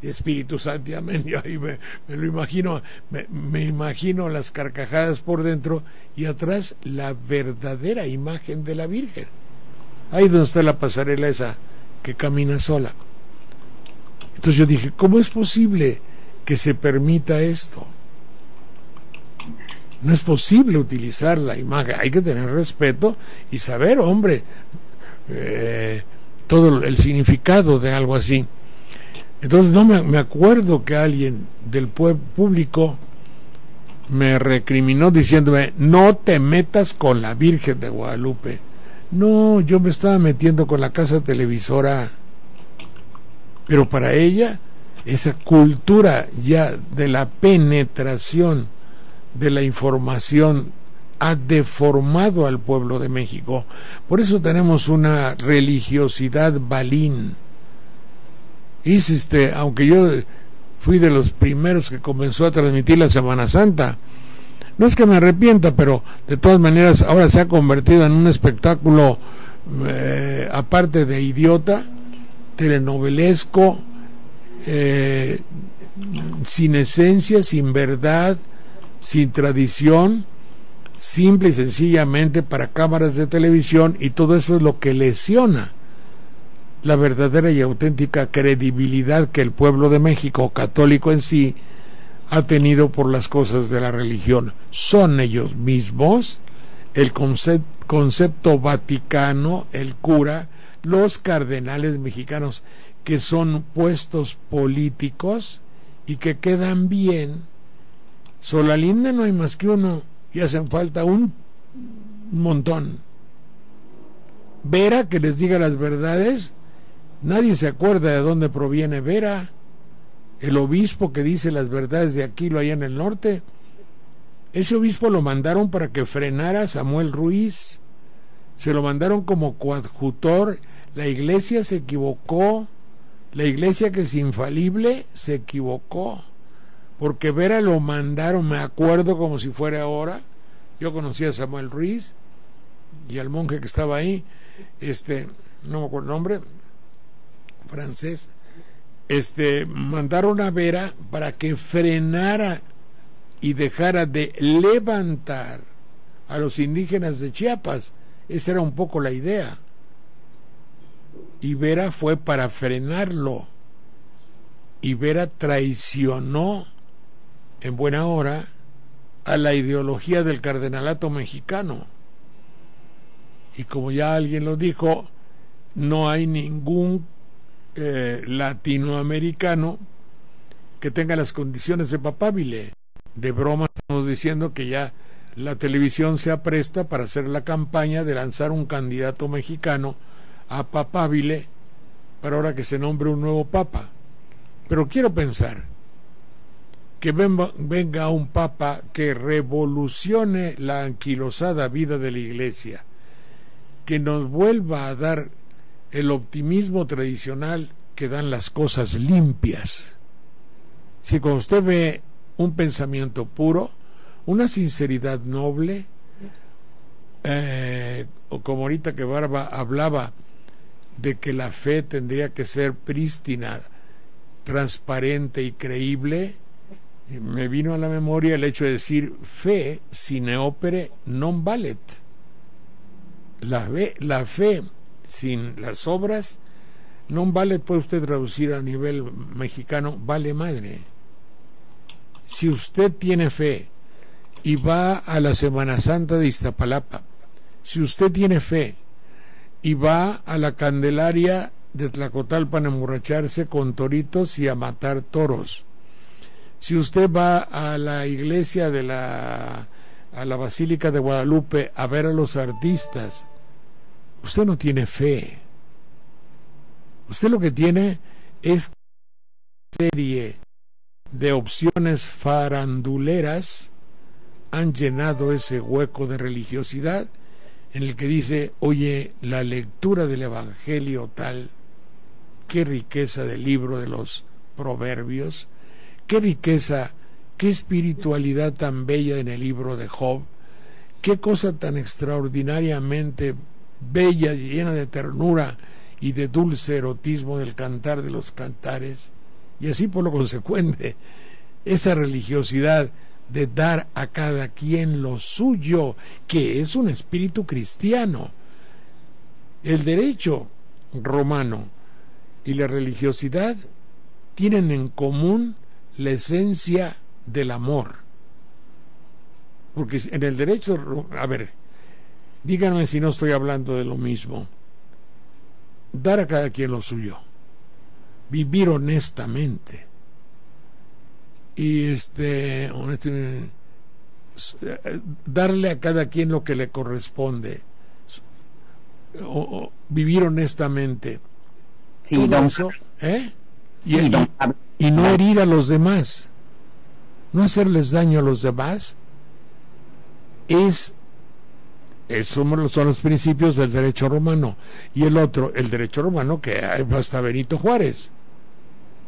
Espíritu Santi, amén. Yo ahí me lo imagino, me imagino las carcajadas por dentro, y atrás la verdadera imagen de la Virgen. Ahí donde está la pasarela esa que camina sola. Entonces yo dije, ¿cómo es posible que se permita esto? No es posible utilizar la imagen, hay que tener respeto y saber, hombre, todo el significado de algo así. Entonces no me acuerdo que alguien del público me recriminó diciéndome, no te metas con la Virgen de Guadalupe. No, yo me estaba metiendo con la casa televisora, pero para ella esa cultura ya de la penetración de la información ha deformado al pueblo de México. Por eso tenemos una religiosidad balín. Es aunque yo fui de los primeros que comenzó a transmitir la Semana Santa, no es que me arrepienta, pero de todas maneras ahora se ha convertido en un espectáculo aparte de idiota, telenovelesco, sin esencia, sin verdad, sin tradición, simple y sencillamente para cámaras de televisión, y todo eso es lo que lesiona la verdadera y auténtica credibilidad que el pueblo de México, católico en sí, ha tenido por las cosas de la religión. Son ellos mismos, el concepto vaticano, el cura, los cardenales mexicanos, que son puestos políticos y que quedan bien. Solalinda no hay más que uno y hacen falta un montón. Vera, que les diga las verdades, nadie se acuerda de dónde proviene Vera. El obispo que dice las verdades de Aquilo allá en el norte, ese obispo lo mandaron para que frenara a Samuel Ruiz, se lo mandaron como coadjutor. La iglesia se equivocó, la iglesia que es infalible se equivocó, porque Vera lo mandaron, me acuerdo como si fuera ahora. Yo conocí a Samuel Ruiz y al monje que estaba ahí, no me acuerdo el nombre, francés. Mandaron a Vera para que frenara y dejara de levantar a los indígenas de Chiapas. Esa era un poco la idea, y Vera fue para frenarlo, y Vera traicionó en buena hora a la ideología del cardenalato mexicano. Y como ya alguien lo dijo, no hay ningún latinoamericano que tenga las condiciones de papabile. De broma estamos diciendo que ya la televisión se apresta para hacer la campaña de lanzar un candidato mexicano a papabile para ahora que se nombre un nuevo papa. Pero quiero pensar que venga un papa que revolucione la anquilosada vida de la Iglesia, que nos vuelva a dar el optimismo tradicional que dan las cosas limpias. Si cuando usted ve un pensamiento puro, una sinceridad noble, o como ahorita que Barba hablaba de que la fe tendría que ser prístina, transparente y creíble, me vino a la memoria el hecho de decir fe sine opere non valet. La fe sin las obras non valet, puede usted traducir a nivel mexicano, vale madre. Si usted tiene fe y va a la Semana Santa de Iztapalapa, si usted tiene fe y va a la Candelaria de Tlacotalpan a emborracharse con toritos y a matar toros, si usted va a la iglesia a la Basílica de Guadalupe a ver a los artistas, usted no tiene fe. Usted lo que tiene es una serie de opciones faranduleras han llenado ese hueco de religiosidad en el que dice, oye, la lectura del Evangelio tal, qué riqueza del libro de los Proverbios, qué riqueza, qué espiritualidad tan bella en el libro de Job, qué cosa tan extraordinariamente bella, llena de ternura y de dulce erotismo del cantar de los cantares, y así por lo consecuente, esa religiosidad de dar a cada quien lo suyo, que es un espíritu cristiano. El derecho romano y la religiosidad tienen en común la esencia del amor, porque en el derecho, a ver, díganme si no estoy hablando de lo mismo. Dar a cada quien lo suyo, vivir honestamente y darle a cada quien lo que le corresponde, o vivir honestamente, sí, todo eso, sí, y no herir a los demás, no hacerles daño a los demás, son los principios del derecho romano. Y el otro, el derecho romano, que hasta Benito Juárez,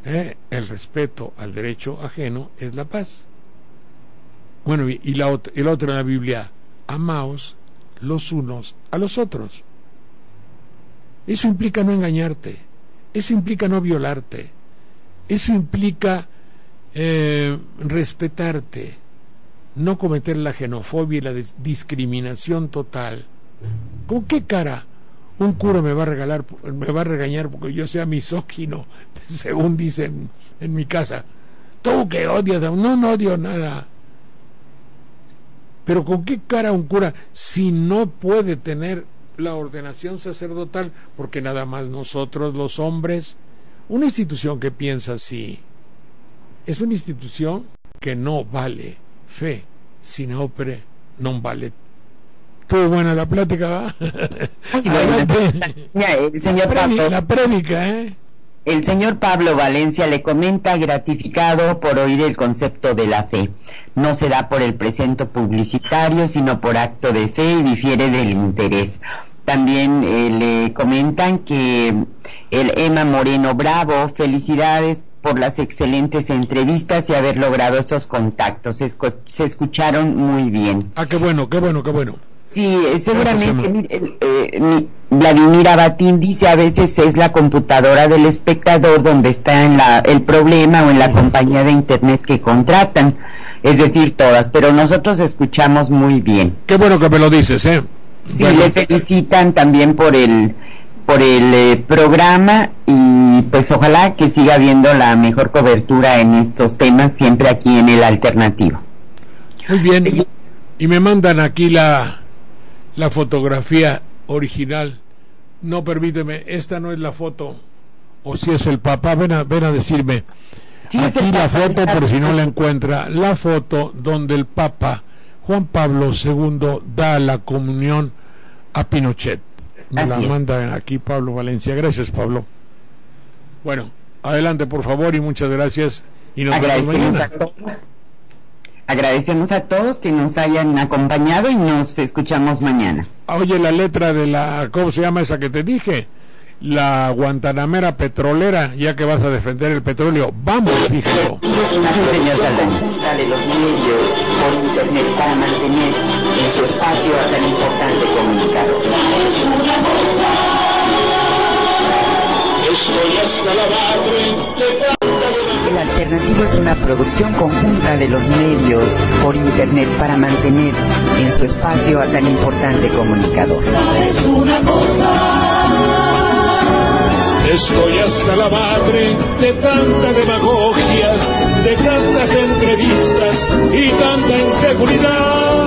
el respeto al derecho ajeno es la paz. Bueno, y el otro en la Biblia, amaos los unos a los otros. Eso implica no engañarte, eso implica no violarte, eso implica respetarte, no cometer la xenofobia y la discriminación total. ¿Con qué cara un cura me va a regañar porque yo sea misógino, según dicen en mi casa? Tú que odias, no odio nada. Pero ¿con qué cara un cura, si no puede tener la ordenación sacerdotal, porque nada más nosotros los hombres, una institución que piensa así es una institución que no vale fe sine opere non valet. Estuvo buena la plática, ¿verdad? El señor la prédica, El señor Pablo Valencia le comenta, gratificado por oír el concepto de la fe. No se da por el presento publicitario, sino por acto de fe y difiere del interés. También le comentan que el Emma Moreno Bravo, felicidades por las excelentes entrevistas y haber logrado esos contactos. Se escucharon muy bien. Ah, qué bueno. Sí, seguramente Vladimir Abatín dice, a veces es la computadora del espectador donde está el problema, o en la compañía de internet que contratan, es decir, todas, pero nosotros escuchamos muy bien. Qué bueno que me lo dices, Sí, bueno. Le felicitan también por el programa, y pues ojalá que siga habiendo la mejor cobertura en estos temas siempre aquí en el Alternativo. Muy bien, y me mandan aquí la fotografía original. No, permíteme, esta no es la foto, o si es el papá, ven a decirme. Sí, aquí la foto, por si no la encuentra, la foto donde el Papa Juan Pablo II da la comunión a Pinochet. Me la manda aquí Pablo Valencia. Gracias, Pablo. Bueno, adelante, por favor, y muchas gracias. Y nos vemos mañana. Agradecemos a todos que nos hayan acompañado y nos escuchamos mañana. Oye, la letra de la, ¿cómo se llama esa que te dije? La Guantanamera petrolera, ya que vas a defender el petróleo. ¡Vamos, díjelo! Es una producción conjunta de los medios por internet para mantener en su espacio a tan importante comunicador. Estoy hasta la madre de tanta demagogía. El alternativo es una producción conjunta de los medios por internet para mantener en su espacio a tan importante comunicador. ¿Sabes una cosa? Estoy hasta la madre de tanta demagogia, de tantas entrevistas y tanta inseguridad.